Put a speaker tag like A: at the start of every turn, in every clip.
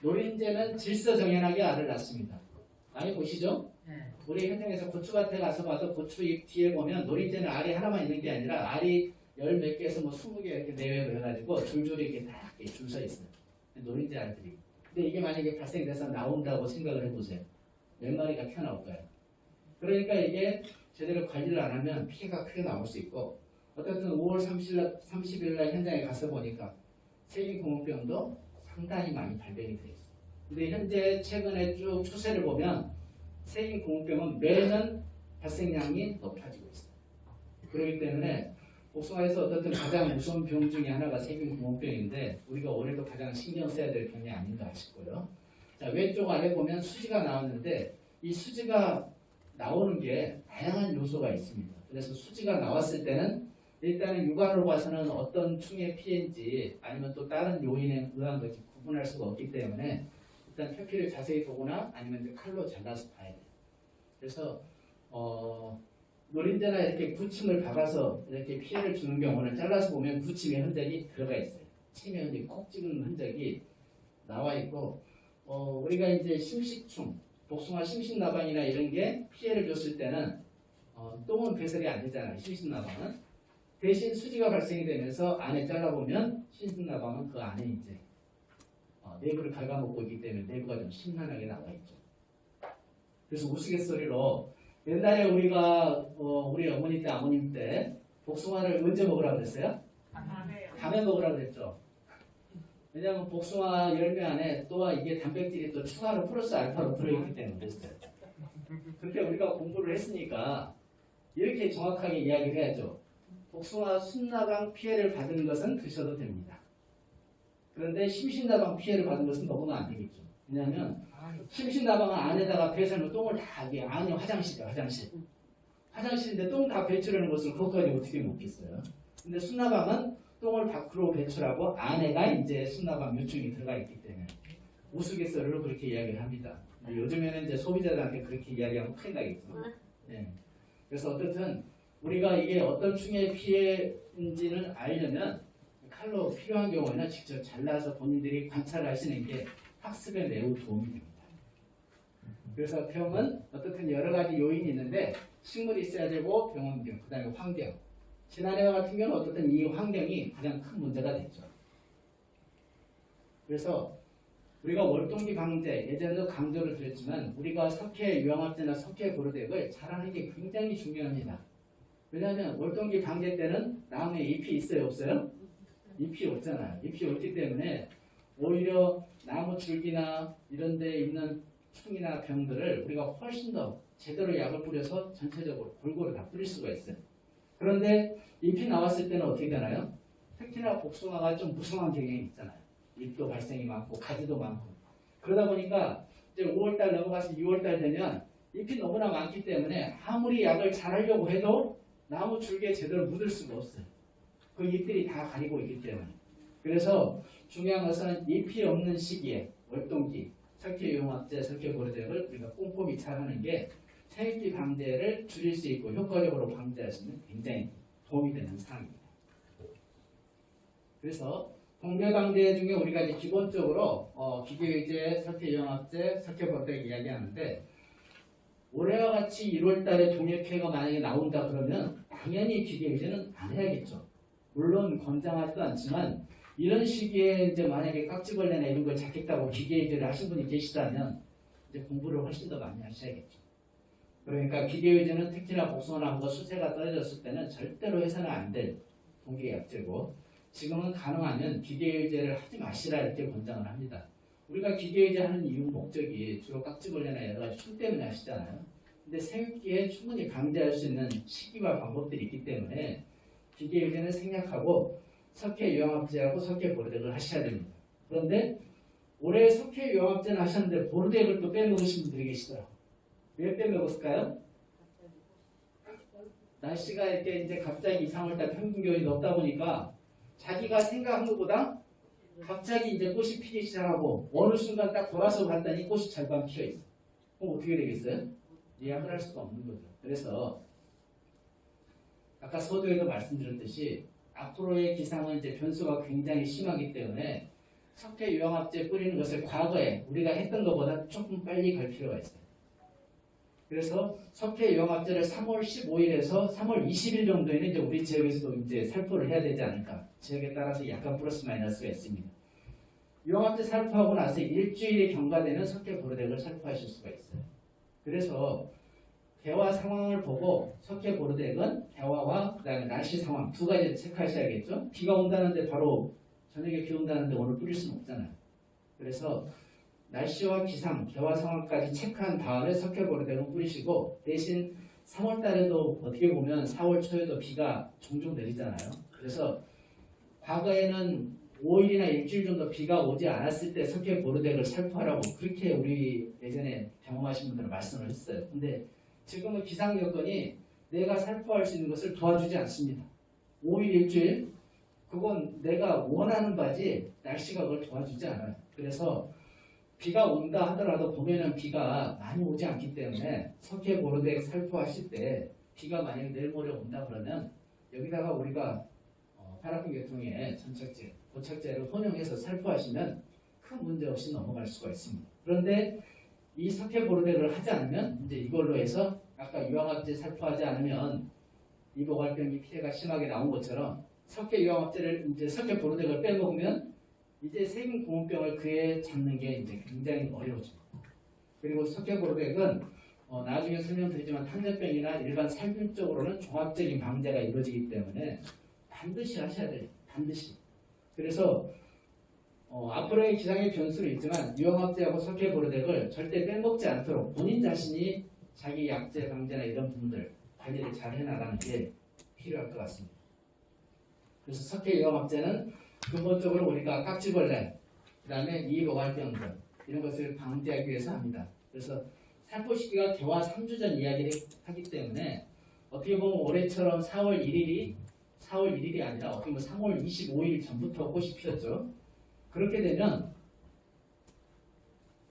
A: 노린재는 질서정연하게 알을 낳습니다. 많이 보시죠? 우리 현장에서 고추밭에 가서 봐도 고추잎 뒤에 보면 노린재는 알이 하나만 있는 게 아니라 알이 열 몇 개에서 뭐 20개 이렇게 내외로 해가지고 줄줄이 이렇게 다 줄 서 있어요. 노린재 알들이. 근데 이게 만약에 발생돼서 나온다고 생각을 해보세요. 몇 마리가 튀어나올 거예요. 그러니까 이게 제대로 관리를 안 하면 피해가 크게 나올 수 있고, 어쨌든 5월 30일 날 현장에 가서 보니까 세균공업병도 상당히 많이 발병이 되어 있어요. 근데 현재 최근에 쭉 추세를 보면 세균공업병은 매년 발생량이 높아지고 있어요. 그렇기 때문에 복숭아에서 어떻든 가장 무서운 병 중에 하나가 세균공업병인데 우리가 올해도 가장 신경 써야 될 병이 아닌가 싶고요. 자, 왼쪽 아래 보면 수지가 나왔는데 이 수지가 나오는 게 다양한 요소가 있습니다. 그래서 수지가 나왔을 때는 일단은 육안으로 봐서는 어떤 충의 피해인지 아니면 또 다른 요인에 의한 것인지 구분할 수가 없기 때문에 일단 표피를 자세히 보거나 아니면 이제 칼로 잘라서 봐야 돼요. 그래서 노린재나 이렇게 구침을 박아서 이렇게 피해를 주는 경우는 잘라서 보면 구침의 흔적이 들어가 있어요. 침의 흔적이 콕 찍은 흔적이 나와 있고 우리가 이제 심식충, 복숭아 심식나방이나 이런 게 피해를 줬을 때는 똥은 배설이 안 되잖아요. 심식나방은. 대신 수지가 발생이 되면서 안에 잘라보면 심식나방은 그 안에 이제 내부를 갉아먹고 있기 때문에 내부가 좀 심란하게 나와 있죠. 그래서 우스갯소리로 옛날에 우리가 우리 어머니 때 아버님 때 복숭아를 언제 먹으라고 그랬어요? 밤에 먹으라고 그랬죠. 왜냐하면 복숭아 열매 안에 또 이게 단백질이 또 추가로 플러스 알파로 들어있기 때문에 그랬어요. 그때 우리가 공부를 했으니까 이렇게 정확하게 이야기를 해야죠. 복숭아 순나방 피해를 받은 것은 드셔도 됩니다. 그런데 심신나방 피해를 받은 것은 먹으면 안 되겠죠. 왜냐하면 심신나방은 안에다가 배설물 똥을 다 하게 안이 화장실이야. 화장실인데 똥 다 배출하는 것을 그것까지 어떻게 먹겠어요. 근데 순나방은 똥을 밖으로 배출하고 안에가 이제 순나방 요충이 들어가 있기 때문에 우스갯소리로 그렇게 이야기를 합니다. 요즘에는 이제 소비자들한테 그렇게 이야기하면 큰일 나겠죠. 네. 그래서 어쨌든 우리가 이게 어떤 충의 피해인지는 알려면 칼로 필요한 경우에는 직접 잘라서 본인들이 관찰하시는 게 학습에 매우 도움이 됩니다. 그래서 병은 어떻든 여러 가지 요인이 있는데 식물이 있어야 되고 병원병, 그 다음에 환경. 지난해와 같은 경우는 어떻든 이 환경이 가장 큰 문제가 됐죠. 그래서 우리가 월동기 방제, 예전에도 강조를 드렸지만 우리가 석회 유황합제나 석회 보르덱을 잘하는 게 굉장히 중요합니다. 왜냐하면 월동기 방제 때는 나무에 잎이 있어요, 없어요? 잎이 없잖아요. 잎이 없기 때문에 오히려 나무 줄기나 이런 데 있는 충이나 병들을 우리가 훨씬 더 제대로 약을 뿌려서 전체적으로 골고루 다 뿌릴 수가 있어요. 그런데 잎이 나왔을 때는 어떻게 되나요? 특히나 복숭아가 좀 무성한 경향이 있잖아요. 잎도 발생이 많고 가지도 많고 그러다 보니까 이제 5월달 넘어가서 6월달 되면 잎이 너무나 많기 때문에 아무리 약을 잘하려고 해도 나무 줄기에 제대로 묻을 수가 없어요. 그 잎들이 다 가리고 있기 때문에. 그래서 중요한 것은 잎이 없는 시기에 월동기, 석회유황합제, 석회보르덱을 우리가 꼼꼼히 잘하는 게 생육기 방제를 줄일 수 있고 효과적으로 방제할 수 있는 굉장히 도움이 되는 사항입니다. 그래서 공배 방제 중에 우리가 이제 기본적으로 기계의제, 석회유황합제, 석회보르덱 이야기하는데 올해와 같이 1월달에 동해피해가 만약에 나온다 그러면 당연히 기계의제는 안 해야겠죠. 물론 권장하지도 않지만 이런 시기에 이제 만약에 깍지벌레나 이런 걸 잡겠다고 기계의제를 하신 분이 계시다면 이제 공부를 훨씬 더 많이 하셔야겠죠. 그러니까 기계의제는 특히나 복숭아나무가 수세가 떨어졌을 때는 절대로 해서는 안 될 동기약제고 지금은 가능하면 기계의제를 하지 마시라 이렇게 권장을 합니다. 우리가 기계의제 하는 이유 목적이 주로 깍지벌레나 여러 가지 충 때문에 하시잖아요. 근데 생육기에 충분히 방제할 수 있는 시기와 방법들이 있기 때문에 기계의제는 생략하고 석회유황합제하고 석회보르덱을 하셔야 됩니다. 그런데 올해 석회유황합제는 하셨는데 보르덱을 또 빼먹으신 분들이 계시더라고요. 왜 빼먹었을까요? 날씨가 이렇게 이제 갑자기 이상월달 평균 기온이 높다 보니까 자기가 생각한 것보다 갑자기 이제 꽃이 피기 시작하고 어느 순간 딱 돌아서 봤더니 꽃이 절반 피어 있어. 그럼 어떻게 되겠어요? 예약을 할 수가 없는 거죠. 그래서 아까 서두에도 말씀드렸듯이 앞으로의 기상은 이제 변수가 굉장히 심하기 때문에 석회 유황합제 뿌리는 것을 과거에 우리가 했던 것보다 조금 빨리 갈 필요가 있어요. 그래서 석회 유황합제를 3월 15일에서 3월 20일 정도에는 이제 우리 지역에서도 이제 살포를 해야 되지 않을까. 지역에 따라서 약간 플러스 마이너스가 있습니다. 유황합제 살포하고 나서 일주일이 경과되는 석회 보르덱을 살포하실 수가 있어요. 그래서 개화 상황을 보고 석회 보르덱은 개화와 그다음에 날씨 상황 두 가지를 체크하셔야겠죠. 비가 온다는데 바로 저녁에 비 온다는데 오늘 뿌릴 수는 없잖아요. 그래서 날씨와 기상, 개화 상황까지 체크한 다음에 석회 보르덱은 뿌리시고 대신 3월 달에도 어떻게 보면 4월 초에도 비가 종종 내리잖아요. 그래서 과거에는 5일이나 일주일 정도 비가 오지 않았을 때 석회 보르덱을 살포하라고 그렇게 우리 예전에 경험하신 분들은 말씀을 했어요. 근데 지금은 기상 여건이 내가 살포할 수 있는 것을 도와주지 않습니다. 5일 일주일 그건 내가 원하는 바지 날씨가 그걸 도와주지 않아요. 그래서 비가 온다 하더라도 봄에는 비가 많이 오지 않기 때문에 석회 보르덱 살포하실 때 비가 만약 내일 모레 온다 그러면 여기다가 우리가 파라핀 계통의 전착제, 고착제를 혼용해서 살포하시면 큰 문제 없이 넘어갈 수가 있습니다. 그런데 이 석회 보르덱을 하지 않으면 이제 이걸로 해서 아까 유황합제 살포하지 않으면 이보갈병이 피해가 심하게 나온 것처럼 석회 유황합제를 이제 석회 보르덱을 빼먹으면 이제 세균 공원병을 그에 잡는 게 이제 굉장히 어려워집니다. 그리고 석회 보르덱은 나중에 설명드리지만 탄저병이나 일반 살균적으로는 종합적인 방제가 이루어지기 때문에 반드시 하셔야 돼요. 반드시. 그래서 앞으로의 기상의 변수는 있지만 유황합제하고 석회 보르덱을 절대 빼먹지 않도록 본인 자신이 자기 약제 방제나 이런 부분들 관리를 잘 해나가는 게 필요할 것 같습니다. 그래서 석회 유황합제는 근본적으로 우리가 깍지벌레, 그 다음에 이보갈병들 이런 것을 방지하기 위해서 합니다. 그래서 살포 시기가 개화 3주 전 이야기를 하기 때문에 어떻게 보면 올해처럼 4월 1일이 아니라 어떻게 보면 3월 25일 전부터 꽃이 피었죠. 그렇게 되면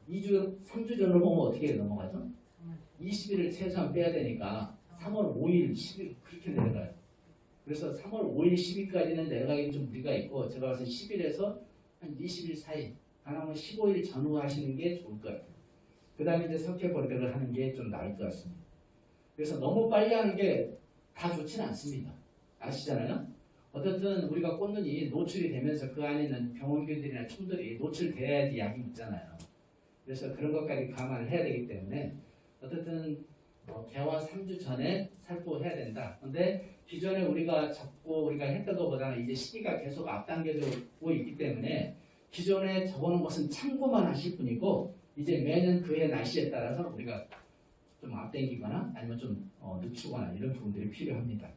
A: 3주 전으로 보면 어떻게 넘어가죠? 20일을 최소한 빼야 되니까 3월 5일, 10일 그렇게 내려가요. 그래서 3월 5일, 10일까지는 내려가기 좀 무리가 있고 제가 봐서 10일에서 한 20일 사이, 가능하면 15일 전후 하시는 게 좋을 것 같아요. 그 다음에 이제 석회 보르덱을 하는 게 좀 나을 것 같습니다. 그래서 너무 빨리 하는 게 다 좋지는 않습니다. 아시잖아요? 어쨌든 우리가 꽃눈이 노출이 되면서 그 안에 있는 병원균들이나 충들이 노출돼야지 약이 있잖아요. 그래서 그런 것까지 감안을 해야 되기 때문에 어쨌든 개화 3주 전에 살포해야 된다. 근데 기존에 우리가 적고 우리가 했던 것보다는 이제 시기가 계속 앞당겨지고 있기 때문에 기존에 적어놓은 것은 참고만 하실 뿐이고 이제 매년 그해 날씨에 따라서 우리가 좀 앞당기거나 아니면 좀 늦추거나 이런 부분들이 필요합니다.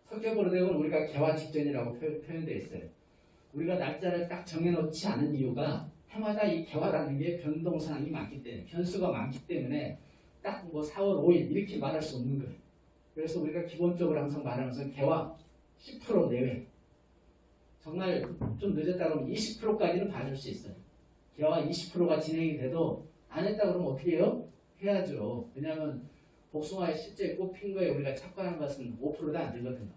A: 석회 보르덱은 우리가 개화 직전이라고 표현되어 있어요. 우리가 날짜를 딱 정해놓지 않은 이유가 해마다 이 개화라는 게 변동사항이 많기 때문에 변수가 많기 때문에 딱 뭐 4월 5일 이렇게 말할 수 없는 거예요. 그래서 우리가 기본적으로 항상 말하면서 개화 10% 내외 정말 좀 늦었다 그러면 20%까지는 봐줄 수 있어요. 개화 20%가 진행이 돼도 안 했다 그러면 어떻게 해요? 해야죠. 왜냐하면 복숭아에 실제 꽃핀 거에 우리가 착각하는 것은 5%도 안 되거든요.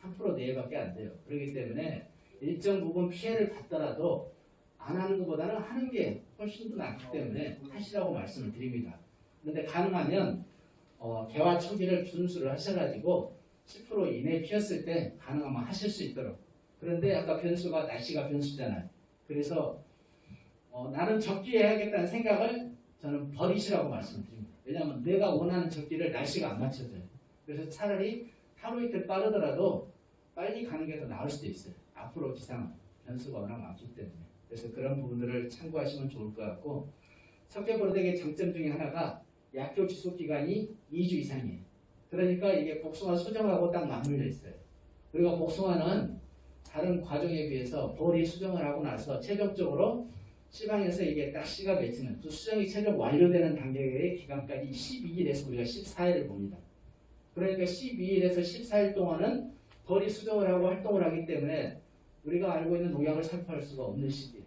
A: 3% 내외밖에 안 돼요. 그렇기 때문에 일정 부분 피해를 받더라도 안 하는 것보다는 하는 게 훨씬 더 낫기 때문에 하시라고 말씀을 드립니다. 그런데 가능하면 개화 초기를 준수를 하셔가지고 10% 이내 피었을 때 가능하면 하실 수 있도록. 그런데 아까 변수가 날씨가 변수잖아요. 그래서 나는 적기에 해야겠다는 생각을 저는 버리시라고 말씀드립니다. 왜냐하면 내가 원하는 적기를 날씨가 안 맞춰줘요. 그래서 차라리 하루 이틀 빠르더라도 빨리 가는 게 더 나을 수도 있어요. 앞으로 기상 변수가 워낙 많기 때문에. 그래서 그런 부분들을 참고하시면 좋을 것 같고 석회 보르덱의 장점 중에 하나가 약효 지속 기간이 2주 이상이에요. 그러니까 이게 복숭아 수정하고 딱 맞물려 있어요. 그리고 복숭아는 다른 과정에 비해서 볼이 수정을 하고 나서 최종적으로 시방에서 이게 딱 C가 맺히는 또 수정이 최종 완료되는 단계의 기간까지 12일에서 우리가 14일을 봅니다. 그러니까 12일에서 14일 동안은 거리 수정을 하고 활동을 하기 때문에 우리가 알고 있는 농약을 살포할 수가 없는 시기예요.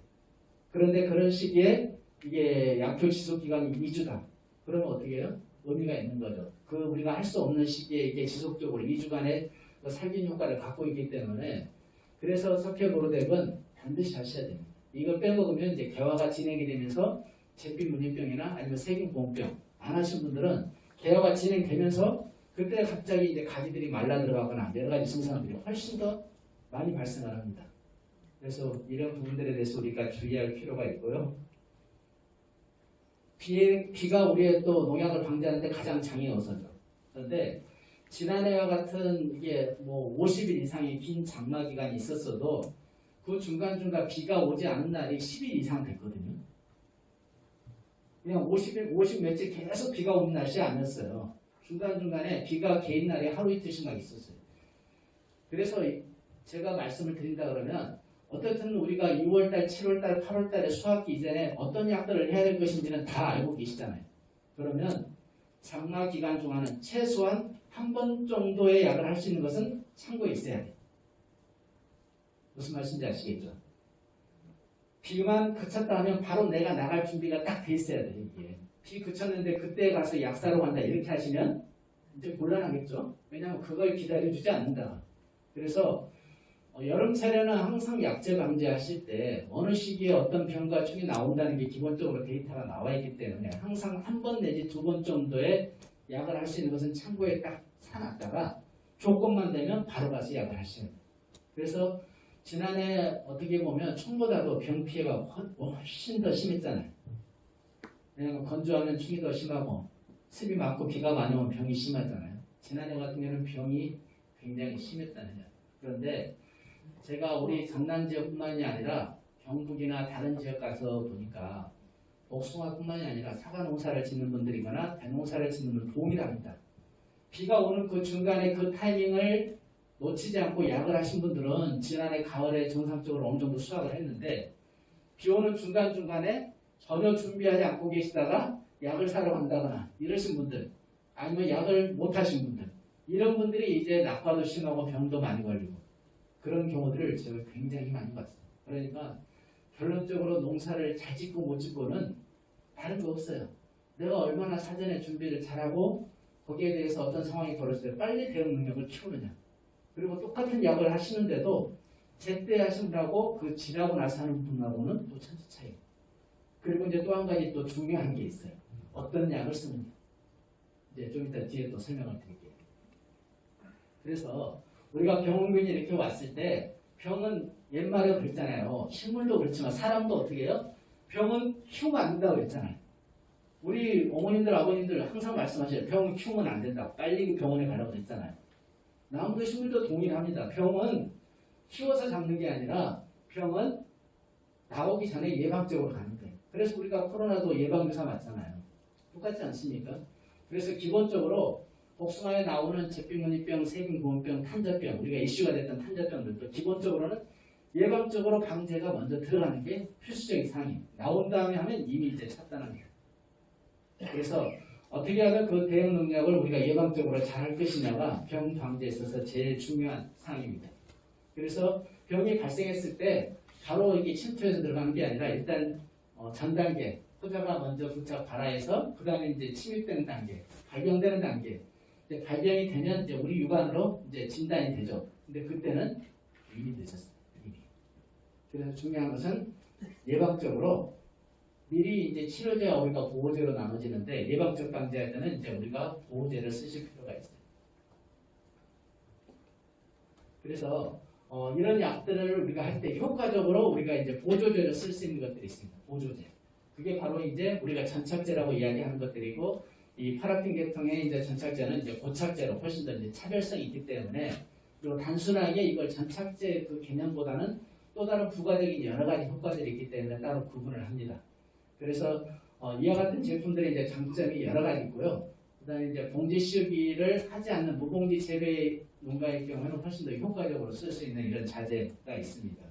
A: 그런데 그런 시기에 이게 약효 지속 기간이 2주다. 그러면 어떻게 해요? 의미가 있는 거죠. 그 우리가 할 수 없는 시기에 이게 지속적으로 2주간의 살균 효과를 갖고 있기 때문에 그래서 석회보로덱은 반드시 하셔야 됩니다. 이걸 빼먹으면 이제 개화가 진행이 되면서 잿빛무늬병이나 아니면 세균보온병 안 하신 분들은 개화가 진행되면서 그때 갑자기 이제 가지들이 말라 들어가거나 여러 가지 증상들이 훨씬 더 많이 발생을 합니다. 그래서 이런 부분들에 대해서 우리가 주의할 필요가 있고요. 비가 우리의 또 농약을 방지하는데 가장 장애어서죠. 그런데 지난해와 같은 이게 뭐 50일 이상의 긴 장마 기간이 있었어도 그 중간중간 비가 오지 않은 날이 10일 이상 됐거든요. 그냥 50 며칠 계속 비가 오는 날이 아니었어요. 중간중간에 비가 개인 날이 하루 이틀씩만 있었어요. 그래서 제가 말씀을 드린다 그러면 어떻든 우리가 6월달, 7월달, 8월달에 수확기 이전에 어떤 약들을 해야 될 것인지는 다 알고 계시잖아요. 그러면 장마 기간 동안은 최소한 한 번 정도의 약을 할 수 있는 것은 참고에 있어야 돼요. 무슨 말씀인지 아시겠죠? 비만 그쳤다 하면 바로 내가 나갈 준비가 딱 돼 있어야 돼요. 이게. 비 그쳤는데 그때 가서 약 사러 간다 이렇게 하시면 이제 곤란하겠죠? 왜냐하면 그걸 기다려주지 않는다. 그래서 여름철에는 항상 약제 방지하실 때 어느 시기에 어떤 병과 충이 나온다는 게 기본적으로 데이터가 나와 있기 때문에 항상 한 번 내지 두 번 정도의 약을 할 수 있는 것은 참고에 딱 사놨다가 조건만 되면 바로 가서 약을 하셔야 돼요. 그래서 지난해 어떻게 보면 충보다도 병 피해가 훨씬 더 심했잖아요. 왜냐하면 건조하면 충이 더 심하고 습이 많고 비가 많이 오면 병이 심하잖아요. 지난해 같은 경우는 병이 굉장히 심했다는 거예요. 그런데 제가 우리 전남 지역뿐만이 아니라 경북이나 다른 지역 가서 보니까 복숭아뿐만이 아니라 사과 농사를 짓는 분들이거나 대농사를 짓는 분들 동일합니다. 비가 오는 그 중간에 그 타이밍을 놓치지 않고 약을 하신 분들은 지난해 가을에 정상적으로 어느 정도 수확을 했는데 비 오는 중간중간에 전혀 준비하지 않고 계시다가 약을 사러 간다거나 이러신 분들 아니면 약을 못 하신 분들 이런 분들이 이제 낙과도 심하고 병도 많이 걸리고 그런 경우들을 제가 굉장히 많이 봤어요. 그러니까 결론적으로 농사를 잘 짓고 못 짓고는 다른 거 없어요. 내가 얼마나 사전에 준비를 잘하고 거기에 대해서 어떤 상황이 벌어질 때 빨리 대응 능력을 키우느냐. 그리고 똑같은 약을 하시는데도 제때 하신다고 그 지나고 나서 하는 분하고는 또 천지 차이. 그리고 이제 또 한 가지 또 중요한 게 있어요. 어떤 약을 쓰느냐. 이제 좀 이따 뒤에 또 설명을 드릴게요. 그래서 우리가 병원균이 이렇게 왔을 때 병은 옛말에 그랬잖아요. 식물도 그렇지만 사람도 어떻게 해요? 병은 키우면 안 된다고 그랬잖아요. 우리 어머님들 아버님들 항상 말씀하셔요. 병은 키우면 안 된다고. 빨리 병원에 가라고 그랬잖아요. 나무도 식물도 동일합니다. 병은 키워서 잡는 게 아니라 병은 나오기 전에 예방적으로 가는 거예요. 그래서 우리가 코로나도 예방주사 맞잖아요. 똑같지 않습니까? 그래서 기본적으로 복숭아에 나오는 잿빛무늬병, 세균보온병, 탄저병, 우리가 이슈가 됐던 탄저병들도 기본적으로는 예방적으로 방제가 먼저 들어가는 게 필수적인 사항이에요. 나온 다음에 하면 이미 이제 찼다는 거예요. 그래서 어떻게 하면 그 대응 능력을 우리가 예방적으로 잘 할 것이냐가 병 방제에 있어서 제일 중요한 사항입니다. 그래서 병이 발생했을 때 바로 이게 침투해서 들어가는 게 아니라 일단 전 단계, 호자가 먼저 부착 발화해서 그 다음에 이제 침입되는 단계, 발병되는 단계. 이제 발병이 되면 이제 우리 육안으로 이제 진단이 되죠. 근데 그때는 이미 늦었어요. 이미. 그래서 중요한 것은 예방적으로 미리 이제 치료제와 우리가 보호제로 나눠지는데 예방적 방제할 때는 이제 우리가 보호제를 쓰실 필요가 있어요. 그래서 이런 약들을 우리가 할 때 효과적으로 우리가 이제 보조제를 쓸 수 있는 것들이 있습니다. 보조제. 그게 바로 이제 우리가 전착제라고 이야기하는 것들이고 이 파라핀 계통의 이제 전착제는 이제 고착제로 훨씬 더 이제 차별성이 있기 때문에 그리고 단순하게 이걸 전착제 그 개념보다는 또 다른 부가적인 여러 가지 효과들이 있기 때문에 따로 구분을 합니다. 그래서 이와 같은 제품들의 이제 장점이 여러 가지 있고요. 그다음에 이제 봉지 씌우기를 하지 않는 무봉지 재배 농가의 경우에는 훨씬 더 효과적으로 쓸 수 있는 이런 자재가 있습니다.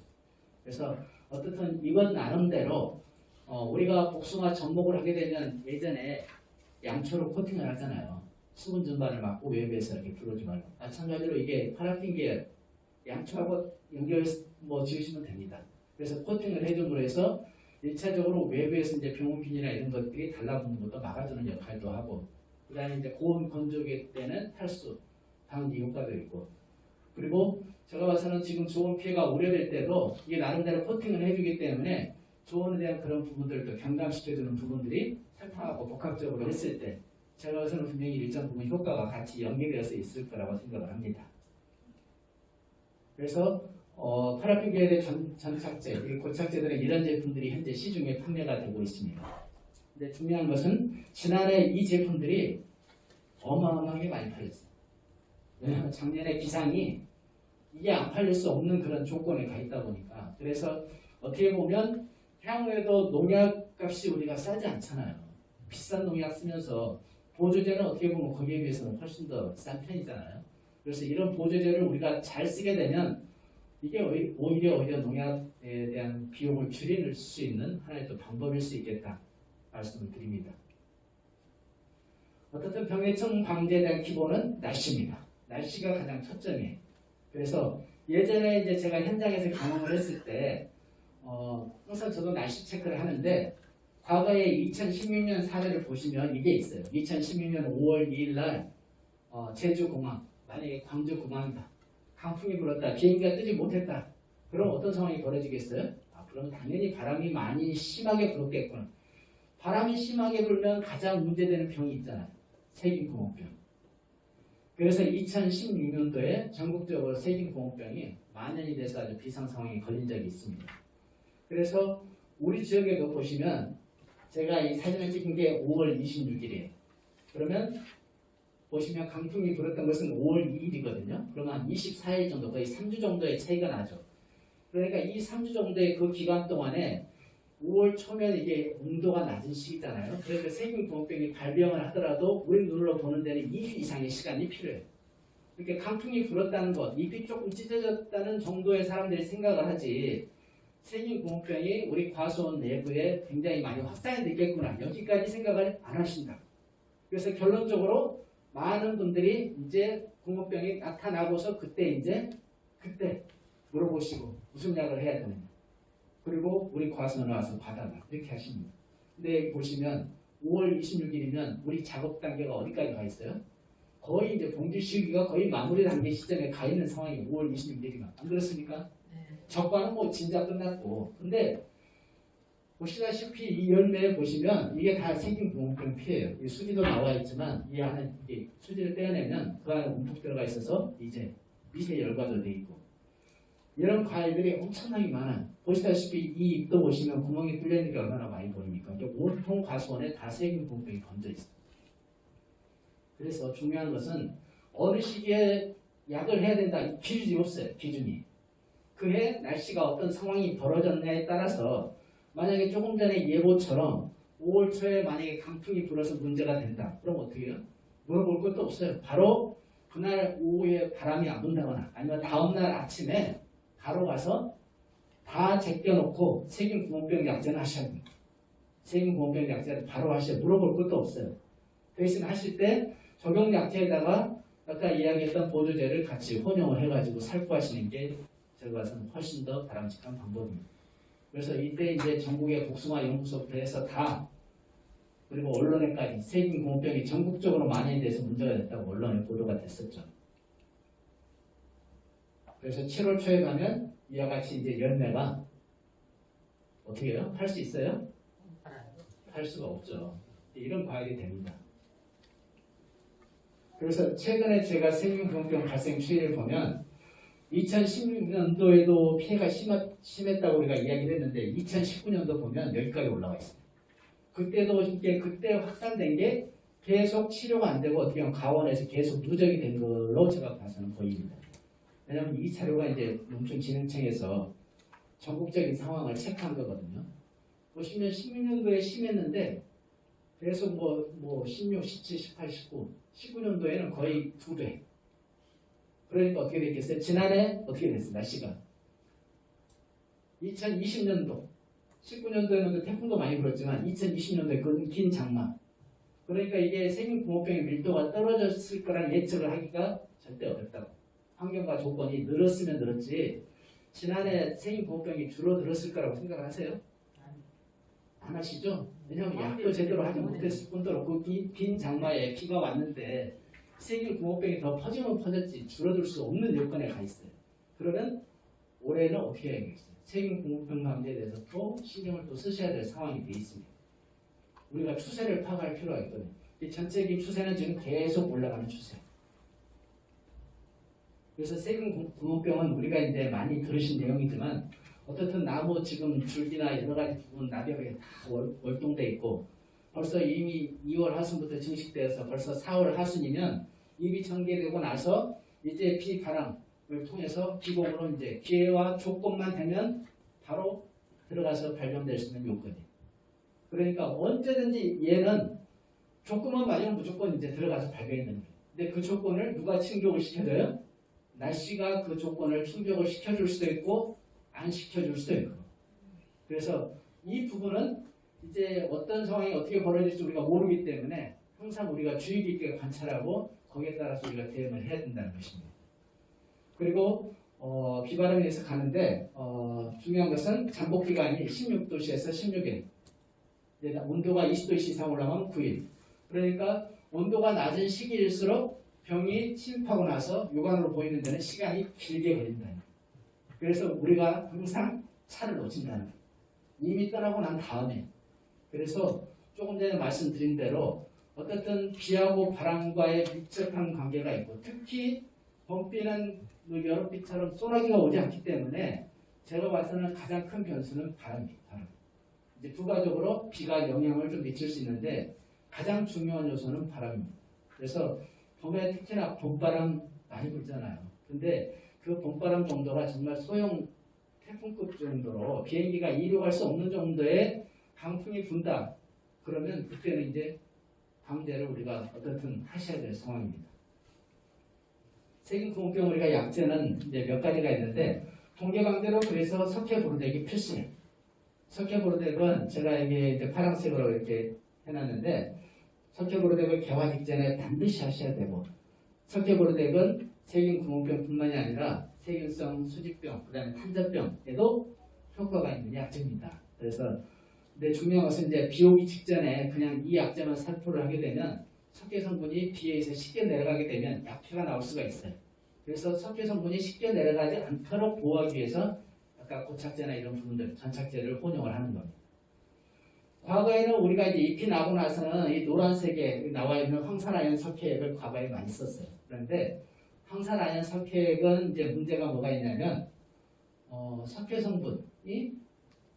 A: 그래서 어떻든 이건 나름대로 우리가 복숭아 접목을 하게 되면 예전에 양초로 코팅을 하잖아요. 수분 전반을 막고 외부에서 이렇게 들어오지 말고. 마찬가지로 이게 파라핀 계열 양초하고 연결 지으시면 됩니다. 그래서 코팅을 해줌으로 해서 1차적으로 외부에서 이제 병원균이나 이런 것들이 달라붙는 것도 막아주는 역할도 하고, 그 다음에 이제 고온 건조기 때는 탈수 방지 효과도 있고, 그리고 제가 봐서는 지금 조온 피해가 우려될 때도 이게 나름대로 코팅을 해주기 때문에 조온에 대한 그런 부분들도 경감시켜주는 부분들이 설탕하고 복합적으로 했을 때 제가 봐서는 분명히 일정 부분 효과가 같이 연계되어서 있을 거라고 생각을 합니다. 그래서 파라핀 계열의 전착제, 고착제들은 이런 제품들이 현재 시중에 판매가 되고 있습니다. 근데 중요한 것은 지난해 이 제품들이 어마어마하게 많이 팔렸어요. 왜냐하면 작년에 기상이 이게 안 팔릴 수 없는 그런 조건에 가 있다 보니까, 그래서 어떻게 보면 향후에도 농약값이 우리가 싸지 않잖아요. 비싼 농약 쓰면서 보조제는 어떻게 보면 거기에 비해서는 훨씬 더 싼 편이잖아요. 그래서 이런 보조제를 우리가 잘 쓰게 되면 이게 오히려 농약에 대한 비용을 줄일 수 있는 하나의 또 방법일 수 있겠다 말씀을 드립니다. 어떻든 병해충 방지에 대한 기본은 날씨입니다. 날씨가 가장 초점이에요. 그래서 예전에 이제 제가 현장에서 경험을 했을 때 항상 저도 날씨 체크를 하는데, 과거에 2016년 사례를 보시면 이게 있어요. 2016년 5월 2일 날 제주공항, 만약에 광주공항이다, 강풍이 불었다, 비행기가 뜨지 못했다. 그럼 어떤 상황이 벌어지겠어요? 그럼 당연히 바람이 많이 심하게 불었겠구나. 바람이 심하게 불면 가장 문제되는 병이 있잖아요. 세균공업병. 그래서 2016년도에 전국적으로 세균공업병이 만연이 돼서 아주 비상 상황에 걸린 적이 있습니다. 그래서 우리 지역에도 보시면 제가 이 사진을 찍은 게 5월 26일이에요. 그러면 보시면 강풍이 불었던 것은 5월 2일이거든요. 그러면 한 24일 정도, 거의 3주 정도의 차이가 나죠. 그러니까 이 3주 정도의 그 기간 동안에 5월 초면 이게 온도가 낮은 시기잖아요. 그래서 세균공업병이 발병을 하더라도 우리 눈으로 보는 데는 2주 이상의 시간이 필요해요. 그러니까 강풍이 불었다는 것, 잎이 조금 찢어졌다는 정도의 사람들이 생각을 하지, 세균공업병이 우리 과수원 내부에 굉장히 많이 확산이 되겠구나, 여기까지 생각을 안 하신다. 그래서 결론적으로 많은 분들이 이제 공업병이 나타나고서 그때 물어보시고 무슨 약을 해야 되느냐, 그리고 우리 과수원에 와서 받아라, 이렇게 하십니다. 근데 보시면 5월 26일이면 우리 작업 단계가 어디까지 가 있어요? 거의 이제 봉지 시기가 거의 마무리 단계 시점에 가 있는 상황이 5월 26일이면, 안 그렇습니까? 적과는 뭐 진짜 끝났고, 근데 보시다시피 이 열매에 보시면 이게 다 세균공업병 피해예요. 이 수지도 나와 있지만 이 안에 이게 수지를 떼어내면 그 안에 움푹 들어가 있어서 이제 미세 열과도 돼 있고, 이런 과일들이 엄청나게 많아요. 보시다시피 이 잎도 보시면 구멍이 뚫려 있는 게 얼마나 많이 보입니까? 온통 과수원에 다 세균공업병이 번져 있어요. 그래서 중요한 것은 어느 시기에 약을 해야 된다, 기준이 없어요. 기준이. 그해 날씨가 어떤 상황이 벌어졌냐에 따라서, 만약에 조금 전에 예보처럼 5월 초에 만약에 강풍이 불어서 문제가 된다, 그럼 어떻게 해요? 물어볼 것도 없어요. 바로 그날 오후에 바람이 안 분다거나 아니면 다음날 아침에 바로 가서 다 제껴놓고 세균공업병 약제는 하셔야 됩니다. 세균공업병 약제를 바로 하셔야, 물어볼 것도 없어요. 대신 하실 때 적용 약제에다가 아까 이야기했던 보조제를 같이 혼용을 해가지고 살포하시는 게 제가 봐서는 훨씬 더 바람직한 방법입니다. 그래서 이때 이제 전국의 복숭아 연구소부터 해서 다, 그리고 언론에까지 세균공업병이 전국적으로 만연이 돼서 문제가 됐다고 언론에 보도가 됐었죠. 그래서 7월 초에 가면 이와 같이 이제 열매가 어떻게 해요? 팔 수 있어요? 팔 수가 없죠. 이런 과일이 됩니다. 그래서 최근에 제가 세균공업병 발생 추이를 보면 2016년도에도 피해가 심했다고 우리가 이야기를 했는데 2019년도 보면 여기까지 올라와 있습니다. 그때도 이게 그때 확산된 게 계속 치료가 안 되고 어떻게 보면 가원에서 계속 누적이 된 걸로 제가 봐서는 보입니다. 왜냐하면 이 자료가 이제 농촌진흥청에서 전국적인 상황을 체크한 거거든요. 보시면 16년도에 심했는데 계속 뭐 16, 17, 18, 19, 19년도에는 거의 2배. 그러니까 어떻게 됐겠어요? 지난해 어떻게 됐어요? 날씨가 2020년도 19년도에는 태풍도 많이 불었지만 2020년도에 그 긴 장마. 그러니까 이게 세균공업병의 밀도가 떨어졌을 거란 예측을 하기가 절대 어렵다고. 환경과 조건이 늘었으면 늘었지 지난해 세균공업병이 줄어들었을 거라고 생각하세요? 안 하시죠? 왜냐하면 약도 제대로 하지 못했을 뿐더러 그 긴 장마에 비가 왔는데 세균공업병이 더 퍼지면 퍼졌지 줄어들 수 없는 요건에 가 있어요. 그러면 올해는 어떻게 해야겠어요? 세균공업병 방지에 대해서 또 신경을 또 쓰셔야 될 상황이 되어 있습니다. 우리가 추세를 파악할 필요가 있거든요. 이 전체적인 추세는 지금 계속 올라가는 추세. 그래서 세균공업병은 우리가 이제 많이 들으신 내용이지만 어떻든 나무 지금 줄기나 여러 가지 부분 나벽에 다 월동돼 있고 벌써 이미 2월 하순부터 증식되어서 벌써 4월 하순이면 잎이 전개되고 나서 이제 비바람을 통해서 비공으로 이제 기회와 조건만 되면 바로 들어가서 발견될 수 있는 요건이에요. 그러니까 언제든지 얘는 조건만 맞으면 무조건 이제 들어가서 발견이 되는 거예요. 근데 그 조건을 누가 충족을 시켜줘요? 날씨가 그 조건을 충족을 시켜줄 수도 있고 안 시켜줄 수도 있고. 그래서 이 부분은 이제 어떤 상황이 어떻게 벌어질지 우리가 모르기 때문에 항상 우리가 주의 깊게 관찰하고 거기에 따라서 우리가 대응을 해야 된다는 것입니다. 그리고 비바람에 대해서 가는데 중요한 것은 잠복 기간이 16도씨에서 16일. 온도가 20도씨 이상 올라가면 9일. 그러니까 온도가 낮은 시기일수록 병이 침입하고 나서 육안으로 보이는 데는 시간이 길게 걸린다. 그래서 우리가 항상 차를 놓친다는 거예요. 이미 떠나고 난 다음에. 그래서 조금 전에 말씀드린 대로 어떻든 비하고 바람과의 밀접한 관계가 있고 특히 봄비는 여름비처럼 소나기가 오지 않기 때문에 제가 봐서는 가장 큰 변수는 바람입니다. 바람. 이제 부가적으로 비가 영향을 좀 미칠 수 있는데 가장 중요한 요소는 바람입니다. 그래서 봄에 특히나 봄바람 많이 불잖아요. 근데 그 봄바람 정도가 정말 소형 태풍급 정도로 비행기가 이륙할 수 없는 정도의 강풍이 분다. 그러면 그때는 이제 방제를 우리가 어떻든 하셔야 될 상황입니다. 세균공업병 우리가 약제는 이제 몇 가지가 있는데 통계강제로 그래서 석회보르덱이 필수예요. 석회보르덱은 제가 여기 이제 파란색으로 이렇게 해놨는데 석회보르덱을 개화 직전에 반드시 하셔야 되고 석회보르덱은 세균공업병뿐만이 아니라 세균성 수직병, 그 다음에 탄저병에도 효과가 있는 약제입니다. 그래서 근데 중요한 것은 이제 비 오기 직전에 그냥 이 약제만 살포를 하게 되면 석회 성분이 비에 의해서 쉽게 내려가게 되면 약해가 나올 수가 있어요. 그래서 석회 성분이 쉽게 내려가지 않도록 보호하기 위해서 아까 고착제나 이런 부분들, 전착제를 혼용을 하는 겁니다. 과거에는 우리가 이제 잎이 나고 나서는 이 노란색에 나와 있는 황산아연 석회액을 과거에 많이 썼어요. 그런데 황산아연 석회액은 이제 문제가 뭐가 있냐면 석회 성분이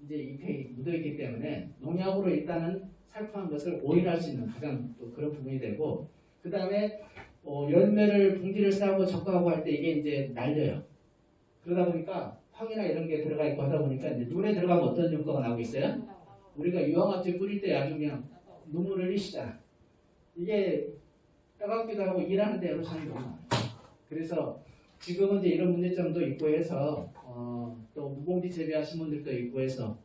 A: 이제 잎에 묻어있기 때문에 농약으로 일단은 살포한 것을 오인할 수 있는 가장 또 그런 부분이 되고 그 다음에 열매를 봉지를 싸고 적과하고 할 때 이게 이제 날려요. 그러다 보니까 황이나 이런 게 들어가 있고 하다 보니까 이제 눈에 들어가면 어떤 효과가 나오고 있어요? 우리가 유황합제 뿌릴 때 아주 그냥 눈물을 흘리시잖아. 이게 따갑기도 하고 일하는 데 에로션이 너무 많아요. 그래서 지금은 이제 이런 문제점도 있고 해서 또 무공기 재배하신 분들도 있고 해서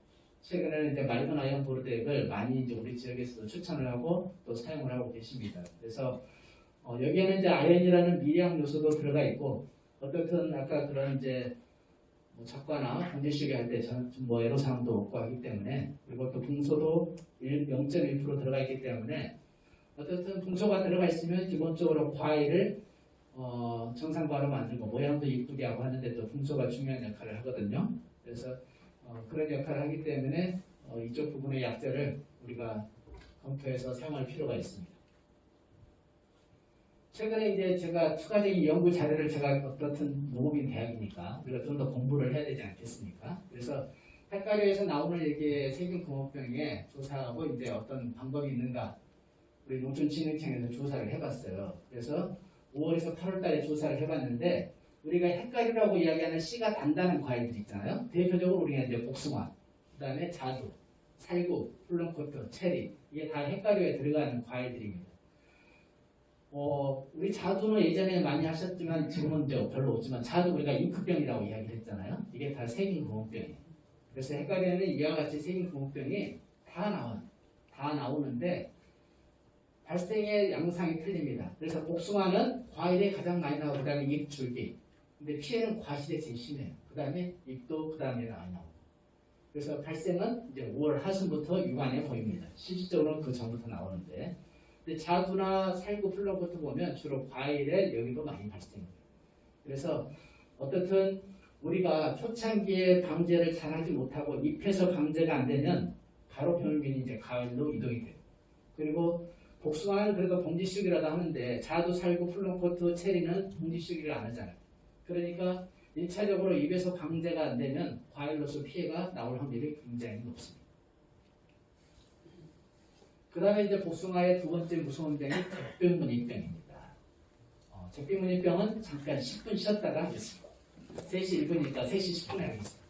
A: 최근에는 이제 맑은 아연 보르덱을 많이 이제 우리 지역에서도 추천을 하고 또 사용을 하고 계십니다. 그래서 여기에는 이제 아연이라는 미량 요소도 들어가 있고 어떻든 아까 그런 이제 적과나 방제시기 할 때 뭐 애로사항도 없고 하기 때문에 그리고 또 붕소도 0.1% 들어가 있기 때문에 어떻든 붕소가 들어가 있으면 기본적으로 과일을 정상과로 만들고 모양도 이쁘게 하고 하는데 또 붕소가 중요한 역할을 하거든요. 그래서 그런 역할을 하기 때문에 이쪽 부분의 약제를 우리가 검토해서 사용할 필요가 있습니다. 최근에 이제 제가 추가적인 연구 자료를 제가 어떻든 농업인 대학이니까 우리가 좀 더 공부를 해야 되지 않겠습니까? 그래서 헷갈려에서 나오는 이렇게 세균공업병에 조사하고 이제 어떤 방법이 있는가 우리 농촌진흥청에서 조사를 해봤어요. 그래서 5월에서 8월달에 조사를 해봤는데 우리가 헷갈리라고 이야기하는 씨가 단단한 과일들 있잖아요. 대표적으로 우리가 이제 복숭아, 그 다음에 자두, 살구, 플럼코트, 체리 이게 다 헷갈려에 들어가는 과일들입니다. 우리 자두는 예전에 많이 하셨지만 지금은 이제 별로 없지만 자두 우리가 잉크병이라고 이야기했잖아요. 이게 다 세균공업병이에요. 그래서 헷갈리는 이와 같이 생긴 구멍병이 다 나와요. 다 나오는데 발생의 양상이 틀립니다. 그래서 복숭아는 과일이 가장 많이 나오고 그 다음에 잎, 줄기. 근데 피해는 과실에 제일 심해요. 그 다음에 잎도 그 다음에 많이 나오고. 그래서 발생은 이제 5월 하순부터 육안에 보입니다. 실질적으로는 그 전부터 나오는데. 근데 자두나 살구, 플러부터 보면 주로 과일에 여기도 많이 발생해요. 그래서 어떻든 우리가 초창기에 방제를 잘하지 못하고 잎에서 방제가 안 되면 바로 병균이 이제 가을로 이동이 돼요. 그리고 복숭아는 그래도 봉지씨기라도 하는데 자두, 살구, 플럼코트, 체리는 봉지씨기를 안 하잖아요. 그러니까 1차적으로 입에서 방제가 안 되면 과일로서 피해가 나올 확률이 굉장히 높습니다. 그 다음에 이제 복숭아의 두 번째 무서운 병이 젖병문이병입니다. 젖병문이병은 잠깐 10분 쉬었다가 하겠습니다. 3시 1분이니까 3시 10분에 하겠습니다.